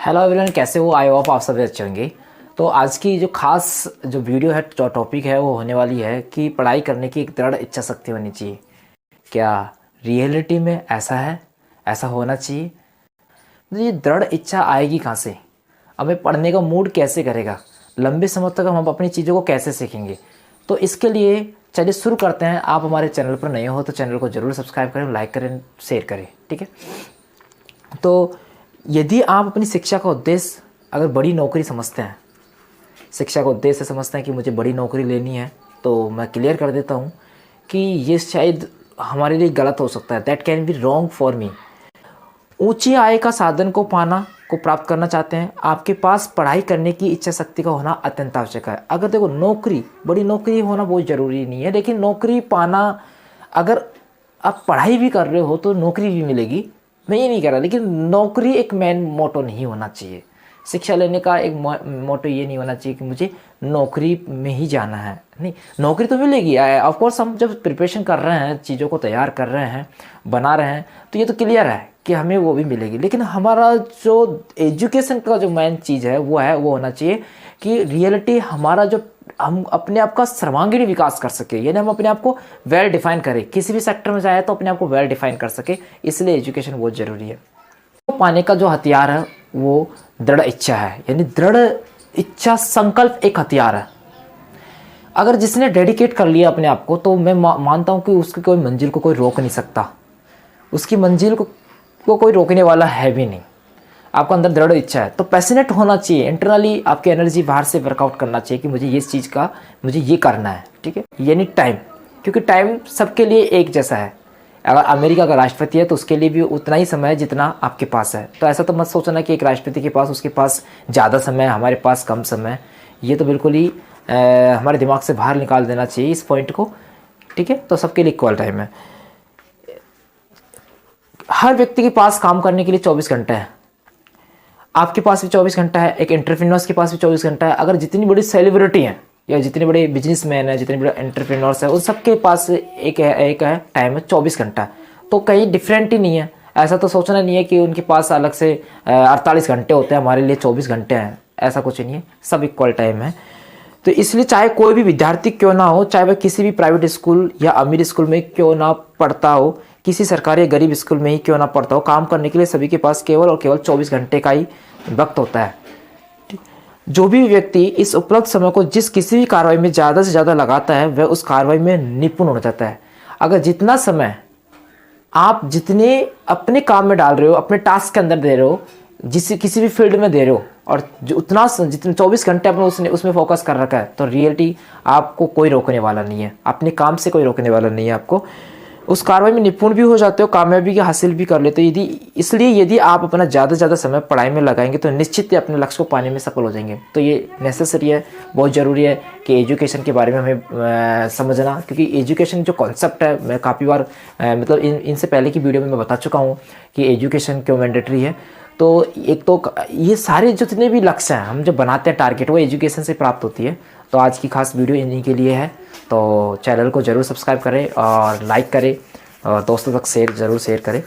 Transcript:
Hello everyone, कैसे हो? I hope आप सभी अच्छे होंगे। तो आज की जो खास जो वीडियो है, जो टॉपिक है, वो होने वाली है कि पढ़ाई करने की एक दृढ़ इच्छा शक्ति होनी चाहिए। क्या रियलिटी में ऐसा है? ऐसा होना चाहिए? तो ये दृढ़ इच्छा आएगी कहाँ से? हमें पढ़ने का मूड कैसे करेगा? लंबे समय तक हम अपनी चीज़ों को कैसे सीखेंगे? तो इसके लिए चलिए शुरू करते हैं। आप हमारे चैनल पर नए हो तो चैनल को ज़रूर सब्सक्राइब करें, लाइक करें, शेयर करें। ठीक है। तो यदि आप अपनी शिक्षा का उद्देश्य अगर बड़ी नौकरी समझते हैं, शिक्षा का उद्देश्य समझते हैं कि मुझे बड़ी नौकरी लेनी है, तो मैं क्लियर कर देता हूँ कि ये शायद हमारे लिए गलत हो सकता है। That can be wrong for me. ऊंची आय का साधन को पाना को प्राप्त करना चाहते हैं, आपके पास पढ़ाई करने की इच्छा शक्ति का होना अत्यंत आवश्यक है। अगर देखो, नौकरी, बड़ी नौकरी होना बहुत ज़रूरी नहीं है, लेकिन नौकरी पाना, अगर आप पढ़ाई भी कर रहे हो तो नौकरी भी मिलेगी, मैं ये नहीं कह रहा, लेकिन नौकरी एक मेन मोटो नहीं होना चाहिए। शिक्षा लेने का एक मोटो ये नहीं होना चाहिए कि मुझे नौकरी में ही जाना है। नहीं, नौकरी तो मिलेगी ऑफ कोर्स। हम जब प्रिपरेशन कर रहे हैं, चीज़ों को तैयार कर रहे हैं, बना रहे हैं, तो ये तो क्लियर है कि हमें वो भी मिलेगी। लेकिन हमारा जो एजुकेशन का जो मेन चीज़ है वो होना चाहिए कि रियलिटी हमारा जो हम अपने आप का सर्वांगीण विकास कर सके, यानी हम अपने आप को वेल डिफाइन करें। किसी भी सेक्टर में जाए तो अपने आप को वेल डिफाइन कर सके, इसलिए एजुकेशन बहुत ज़रूरी है। तो पाने का जो हथियार है वो दृढ़ इच्छा है, यानी दृढ़ इच्छा संकल्प एक हथियार है। अगर जिसने डेडिकेट कर लिया अपने आप को, तो मैं मानता हूँ कि उसकी कोई मंजिल को कोई रोक नहीं सकता। उसकी मंजिल को कोई रोकने वाला है भी नहीं। आपका अंदर दृढ़ इच्छा है तो पैशनेट होना चाहिए। इंटरनली आपकी एनर्जी बाहर से वर्कआउट करना चाहिए कि मुझे इस चीज़ का, मुझे ये करना है। ठीक है, यानी टाइम, क्योंकि टाइम सबके लिए एक जैसा है। अगर अमेरिका का राष्ट्रपति है तो उसके लिए भी उतना ही समय है जितना आपके पास है। तो ऐसा तो मत सोचना कि एक राष्ट्रपति के पास, उसके पास ज़्यादा समय है, हमारे पास कम समय। ये तो बिल्कुल ही हमारे दिमाग से बाहर निकाल देना चाहिए इस पॉइंट को। ठीक है, तो सबके लिए इक्वल टाइम है। हर व्यक्ति के पास काम करने के लिए 24 घंटे हैं। आपके पास भी 24 घंटा है, एक एंटरप्रेन्योर्स के पास भी 24 घंटा है। अगर जितनी बड़ी सेलिब्रिटी हैं या जितने बड़े बिजनेसमैन हैं, जितने बड़े एंटरप्रेन्योर्स हैं, उन सबके पास एक है टाइम है 24 घंटा। तो कहीं डिफरेंट ही नहीं है। ऐसा तो सोचना नहीं है कि उनके पास अलग से 48 घंटे होते हैं, हमारे लिए 24 घंटे हैं, ऐसा कुछ नहीं है। सब इक्वल टाइम है। तो इसलिए चाहे कोई भी विद्यार्थी क्यों ना हो, चाहे वह किसी भी प्राइवेट स्कूल या अमीर स्कूल में क्यों ना पढ़ता हो, किसी सरकारी या गरीब स्कूल में ही क्यों ना पढ़ता हो, काम करने के लिए सभी के पास केवल और केवल 24 घंटे का ही वक्त होता है। जो भी व्यक्ति इस उपलब्ध समय को जिस किसी भी कार्रवाई में ज़्यादा से ज़्यादा लगाता है, वह उस कार्रवाई में निपुण हो जाता है। अगर जितना समय आप जितने अपने काम में डाल रहे हो, अपने टास्क के अंदर दे रहे हो, किसी भी फील्ड में दे रहे हो, और जो जितने 24 घंटे आपने उसमें फोकस कर रखा है, तो रियलिटी आपको कोई रोकने वाला नहीं है। अपने काम से कोई रोकने वाला नहीं है। आपको उस कार्रवाई में निपुण भी हो जाते हो, कामयाबी की हासिल भी कर लेते हो। इसलिए यदि आप अपना ज़्यादा से ज़्यादा समय पढ़ाई में लगाएंगे तो निश्चित ही अपने लक्ष्य को पाने में सफल हो जाएंगे। तो ये नेसेसरी है, बहुत ज़रूरी है कि एजुकेशन के बारे में हमें समझना, क्योंकि एजुकेशन जो कॉन्सेप्ट है, मैं काफ़ी बार मतलब इनसे पहले की वीडियो में मैं बता चुका हूँ कि एजुकेशन क्यों मैंडेटरी है। तो एक तो ये सारे जितने भी लक्ष्य हैं हम जब बनाते हैं, टारगेट, वो एजुकेशन से प्राप्त होती है। तो आज की खास वीडियो इन्हीं के लिए है। तो चैनल को ज़रूर सब्सक्राइब करें और लाइक करें और दोस्तों तक ज़रूर शेयर करें।